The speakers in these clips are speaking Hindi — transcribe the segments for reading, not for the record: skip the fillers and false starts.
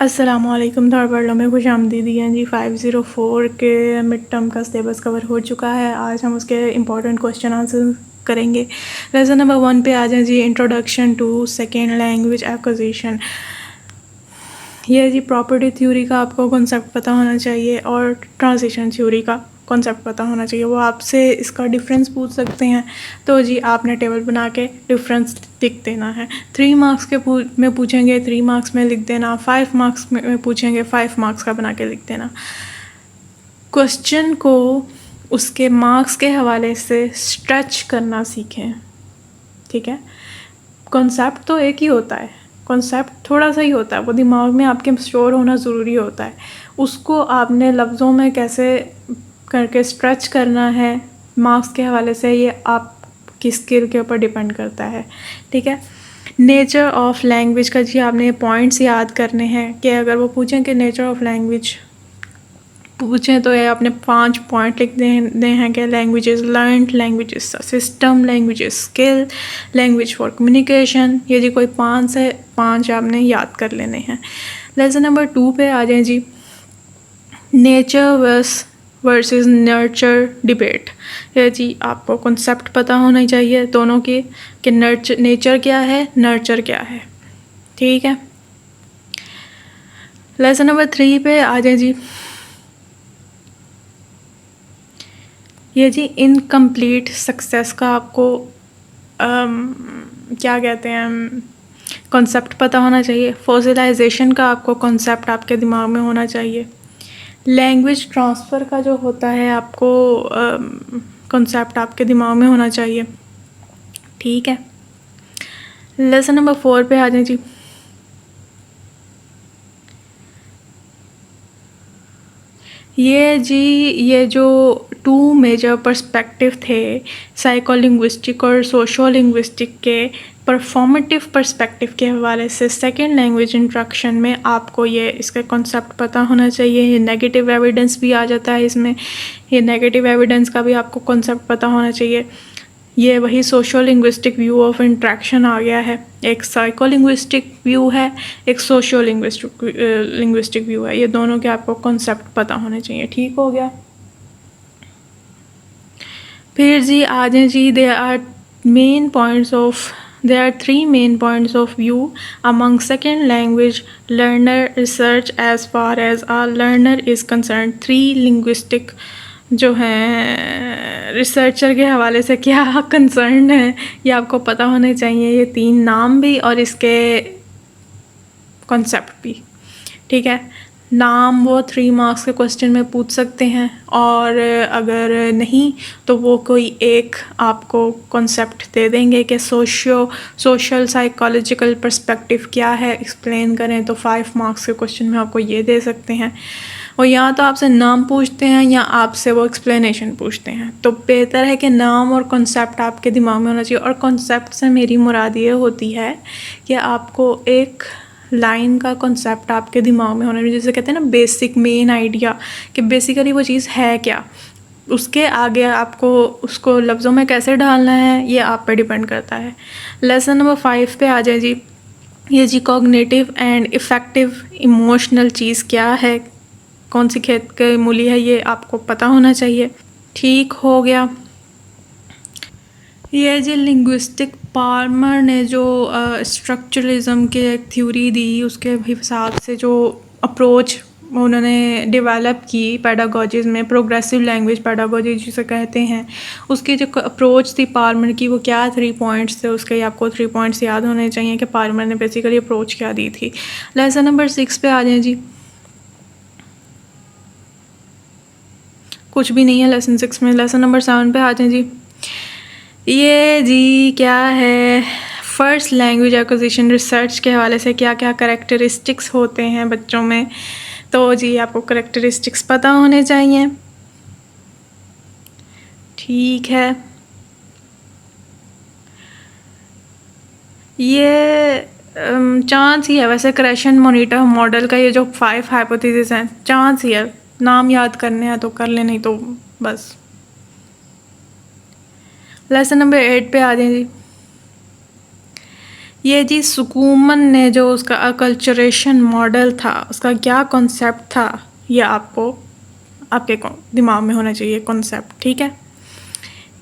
अस्सलामुअलैकुम। थर्ड वर्ल्ड में खुश आमदीदी हैं जी। 504 के मिड टर्म का सिलेबस कवर हो चुका है। आज हम उसके इम्पोर्टेंट क्वेश्चन आंसर करेंगे। लेसन नंबर 1 पे आ जाए जी। Introduction to second language acquisition. ये जी प्रॉपर्टी थ्योरी का आपको कॉन्सेप्ट पता होना चाहिए और ट्रांजिशन थ्योरी का कॉन्सेप्ट पता होना चाहिए। वो आपसे इसका डिफरेंस पूछ सकते हैं, तो जी आपने टेबल बना के डिफरेंस लिख देना है। 3 मार्क्स के में पूछेंगे 3 मार्क्स में लिख देना, 5 मार्क्स में पूछेंगे 5 मार्क्स का बना के लिख देना। क्वेश्चन को उसके मार्क्स के हवाले से स्ट्रेच करना सीखें, ठीक है। कॉन्सेप्ट तो एक ही होता है, कॉन्सेप्ट थोड़ा सा ही होता है, वो दिमाग में आपके स्टोर होना ज़रूरी होता है। उसको आपने लफ्ज़ों में कैसे करके स्ट्रेच करना है मार्क्स के हवाले से, ये आपकी स्किल के ऊपर डिपेंड करता है, ठीक है। नेचर ऑफ लैंग्वेज का जी आपने पॉइंट्स याद करने हैं कि अगर वो पूछें कि नेचर ऑफ लैंग्वेज पूछें तो ये आपने 5 पॉइंट लिख देने हैं कि languages learned, languages system, languages skill, language for communication. ये जी कोई 5 से 5 आपने याद कर लेने हैं। लेसन नंबर 2 पे आ जाएं जी। Nature versus nurture debate. ये जी आपको कॉन्सेप्ट पता होना चाहिए दोनों की कि नेचर क्या है, नर्चर क्या है, ठीक है। लेसन नंबर 3 पे आ जाए जी। ये जी इनकम्प्लीट सक्सेस का आपको क्या कहते हैं कॉन्सेप्ट पता होना चाहिए। फॉसिलाइजेशन का आपको कॉन्सेप्ट आपके दिमाग में होना चाहिए। लैंग्वेज ट्रांसफ़र का जो होता है आपको कॉन्सेप्ट आपके दिमाग में होना चाहिए, ठीक है। लेसन नंबर 4 पे आ जाए जी। ये जो 2 मेजर पर्सपेक्टिव थे साइकोलिंग्विस्टिक और सोशो लिंग्विस्टिक के परफॉर्मेटिव पर्सपेक्टिव के हवाले से सेकेंड लैंग्वेज इंस्ट्रक्शन में आपको ये इसका कॉन्सेप्ट पता होना चाहिए। ये नेगेटिव एविडेंस भी आ जाता है इसमें, ये नेगेटिव एविडेंस का भी आपको कॉन्सेप्ट पता होना चाहिए। ये वही socio linguistic view of interaction आ गया है। एक साइको लिंग्विस्टिक व्यू है, एक सोशो लिंग्विस्टिक व्यू है। ये दोनों के आपको कॉन्सेप्ट पता होने चाहिए, ठीक हो गया। फिर जी आ जाए जी। There are 3 main points of view among second language learner research as far as a learner is concerned। 3 linguistic जो हैं रिसर्चर के हवाले से क्या कंसर्न है ये आपको पता होने चाहिए। ये 3 नाम भी और इसके कॉन्सेप्ट भी, ठीक है। नाम वो 3 मार्क्स के क्वेश्चन में पूछ सकते हैं, और अगर नहीं तो वो कोई एक आपको कॉन्सेप्ट दे देंगे कि सोशल साइकोलॉजिकल पर्सपेक्टिव क्या है, एक्सप्लेन करें, तो 5 मार्क्स के क्वेश्चन में आपको ये दे सकते हैं। और या तो आपसे नाम पूछते हैं या आपसे वो एक्सप्लेनेशन पूछते हैं, तो बेहतर है कि नाम और कॉन्सेप्ट आपके दिमाग में होना चाहिए। और कॉन्सेप्ट से मेरी मुराद ये होती है कि आपको एक लाइन का कॉन्सेप्ट आपके दिमाग में होना चाहिए, जैसे कहते हैं ना बेसिक मेन आइडिया, कि बेसिकली वो चीज़ है क्या। उसके आगे आपको उसको लफ्ज़ों में कैसे डालना है ये आप पे डिपेंड करता है। लेसन नंबर 5 पे आ जाए जी। ये जी कॉग्निटिव एंड इफ़ेक्टिव इमोशनल चीज़ क्या है, कौन सी खेत के मूली है, ये आपको पता होना चाहिए, ठीक हो गया। ये जो लिंग्विस्टिक पाल्मर ने जो स्ट्रक्चरलिज्म के एक थ्योरी दी, उसके हिसाब से जो अप्रोच उन्होंने डेवलप की पेडागोजीज में, प्रोग्रेसिव लैंग्वेज पेडागोजी जिसे कहते हैं, उसकी जो अप्रोच थी पाल्मर की, वो क्या 3 पॉइंट्स थे उसके, आपको 3 पॉइंट्स याद होने चाहिए कि पाल्मर ने बेसिकली अप्रोच क्या दी थी। लेसन नंबर 6 पे आ जाए जी। कुछ भी नहीं है लेसन 6 में। लेसन नंबर 7 पे आ जाए जी। ये जी क्या है फर्स्ट लैंग्वेज एक्विजिशन रिसर्च के हवाले से क्या क्या करैक्टरिस्टिक्स होते हैं बच्चों में, तो जी आपको करैक्टरिस्टिक्स पता होने चाहिए, ठीक है। ये चांस ही है वैसे क्रेशन मोनिटर मॉडल का, ये जो 5 हाइपोथेसिस हैं, चांस ही है। नाम याद करने हैं तो कर ले, नहीं तो बस। लेसन नंबर 8 पे आ जाए जी। ये जी सुकूमन ने जो उसका अकल्चरेशन मॉडल था उसका क्या कॉन्सेप्ट था, ये आपको आपके दिमाग में होना चाहिए कॉन्सेप्ट, ठीक है।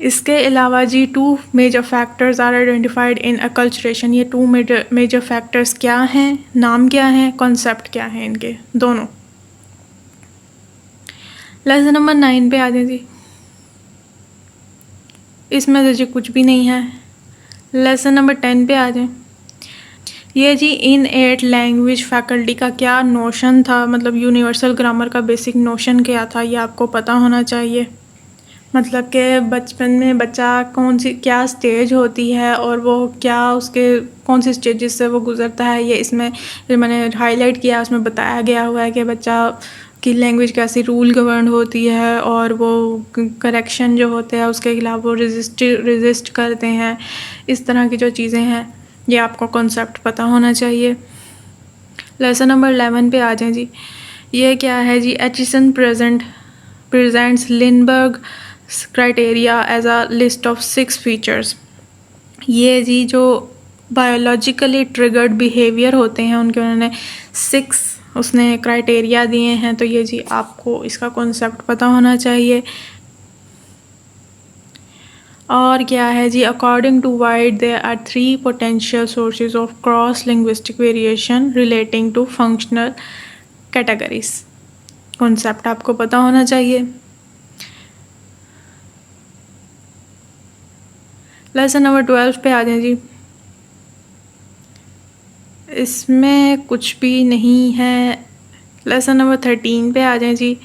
इसके अलावा जी 2 major factors are identified in acculturation. ये 2 मेजर फैक्टर्स क्या हैं, नाम क्या है, कॉन्सेप्ट क्या है इनके दोनों। लेसन नंबर 9 पे आ जाए जी। इसमें तो जी कुछ भी नहीं है। लेसन नंबर 10 पे आ जाए। ये जी इन 8 लैंग्वेज फैकल्टी का क्या नोशन था, मतलब यूनिवर्सल ग्रामर का बेसिक नोशन क्या था, ये आपको पता होना चाहिए। मतलब कि बचपन में बच्चा कौन सी क्या स्टेज होती है और वो क्या उसके कौन सी स्टेजेस से वो गुज़रता है, ये इसमें जो मैंने हाईलाइट किया उसमें बताया गया हुआ है कि बच्चा की लैंग्वेज कैसी रूल गवर्न होती है और वो करेक्शन जो होते हैं उसके खिलाफ वो रेजिस्ट करते हैं। इस तरह की जो चीज़ें हैं ये आपको कॉन्सेप्ट पता होना चाहिए। लेसन नंबर 11 पे आ जाएं जी। ये क्या है जी, Aitchison presents Lenneberg criteria as a list of 6 features. ये जी जो बायोलॉजिकली ट्रिगर्ड बिहेवियर होते हैं उनके उन्होंने 6 उसने क्राइटेरिया दिए हैं, तो ये जी आपको इसका कॉन्सेप्ट पता होना चाहिए। और क्या है जी, according to White there are 3 potential sources of cross linguistic variation relating to functional categories. Concept आपको पता होना चाहिए। लेसन नंबर 12 पे आ जाए जी। इसमें कुछ भी नहीं है। लेसन नंबर 13 पे आ जाए जी।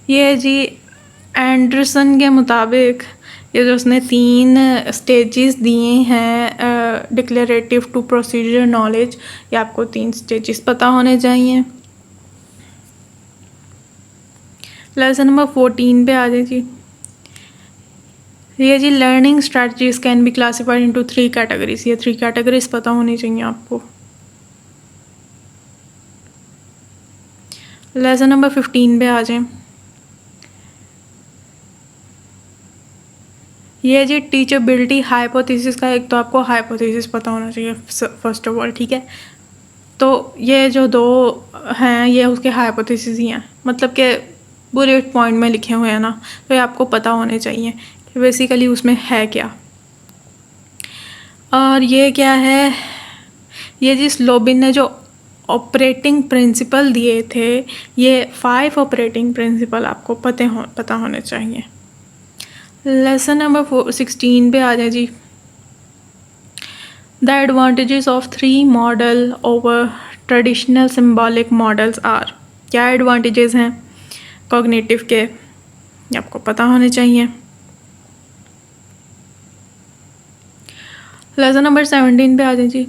ये जी एंडरसन के मुताबिक ये जो उसने 3 स्टेजेस दिए हैं डिक्लेरेटिव टू प्रोसीजर नॉलेज, ये आपको 3 स्टेजेस पता होने चाहिए। लेसन नंबर 14 पे आ जाए जी। ये जी learning strategies can be classified into 3 categories. ये 3 कैटेगरीज पता होनी चाहिए आपको। लेसन नंबर 15 पे आ जाए। ये जी टीचेबिलिटी हाइपोथेसिस का एक तो आपको हाइपोथेसिस पता होना चाहिए फर्स्ट ऑफ ऑल, ठीक है। तो ये जो 2 हैं ये उसके हाइपोथेसिस ही हैं, मतलब कि बुलेट पॉइंट में लिखे हुए हैं ना, तो ये आपको पता होने चाहिए कि बेसिकली उसमें है क्या। और ये क्या है, ये जिस लोबिन ने जो ऑपरेटिंग प्रिंसिपल दिए थे, ये 5 ऑपरेटिंग प्रिंसिपल आपको पता होने चाहिए। लेसन नंबर 16 पे आ जाए जी। The advantages of 3 model over traditional symbolic models are. क्या एडवांटेजेस हैं कॉग्निटिव के, ये आपको पता होने चाहिए। लेसन नंबर 17 पे आ जाए जी।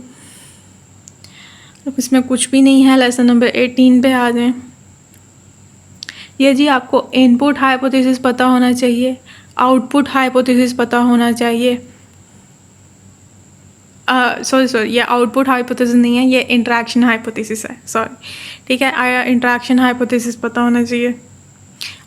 इसमें कुछ भी नहीं है। लेसन नंबर 18 पे आ जाएं। ये जी आपको इनपुट हाइपोथेसिस पता होना चाहिए, आउटपुट हाइपोथेसिस पता होना चाहिए। सॉरी ये आउटपुट हाइपोथेसिस नहीं है, ये इंटरेक्शन हाइपोथेसिस है, सॉरी, ठीक है। इंटरेक्शन हाइपोथेसिस पता होना चाहिए।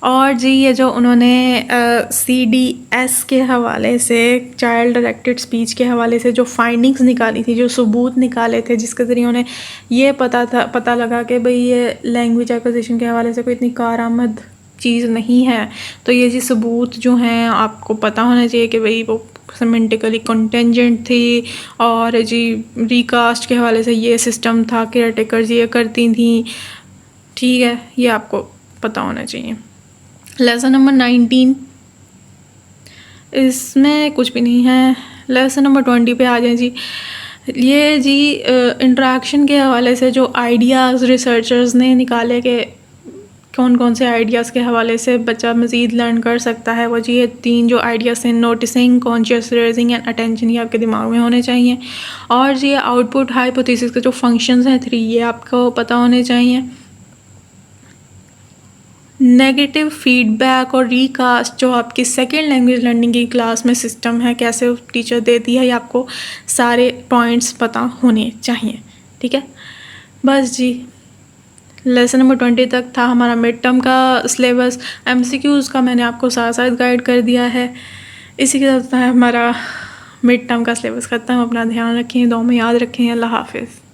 और जी ये जो उन्होंने CDS के हवाले से, चाइल्ड डायरेक्टेड स्पीच के हवाले से जो फाइंडिंग्स निकाली थी, जो सबूत निकाले थे जिसके ज़रिए उन्हें ये पता लगा कि भाई ये लैंग्वेज एक्विजिशन के हवाले से कोई इतनी कारआमद चीज़ नहीं है, तो ये जी सबूत जो हैं आपको पता होना चाहिए कि भाई वो सेमेंटिकली कंटेंजेंट थी, और जी रिकास्ट के हवाले से ये सिस्टम था, केयर टेकर्स ये करती थी, ठीक है, ये आपको पता होना चाहिए। लेसन नंबर 19, इसमें कुछ भी नहीं है। लेसन नंबर 20 पे आ जाए जी। ये जी इंटरेक्शन के हवाले से जो आइडियाज़ रिसर्चर्स ने निकाले कि कौन कौन से आइडियाज़ के हवाले से बच्चा मज़ीद लर्न कर सकता है, वो जी ये 3 जो आइडियाज़ हैं, noticing, conscious raising and attention, ये आपके दिमाग में होने चाहिए। और जी आउटपुट हाइपोथेसिस के जो फंक्शंस हैं 3, ये आपको पता होने चाहिए। नेगेटिव फीडबैक और रिकास्ट जो आपकी सेकेंड लैंग्वेज लर्निंग की क्लास में सिस्टम है, कैसे टीचर देती है, ये आपको सारे पॉइंट्स पता होने चाहिए, ठीक है। बस जी, लेसन नंबर 20 तक था हमारा मिड टर्म का सिलेबस। MCQs का मैंने आपको साथ साथ गाइड कर दिया है। इसी के साथ हमारा मिड टर्म का सिलेबस ख़त्म। अपना ध्यान रखें, दुआ में याद रखें। अल्लाह हाफिज़।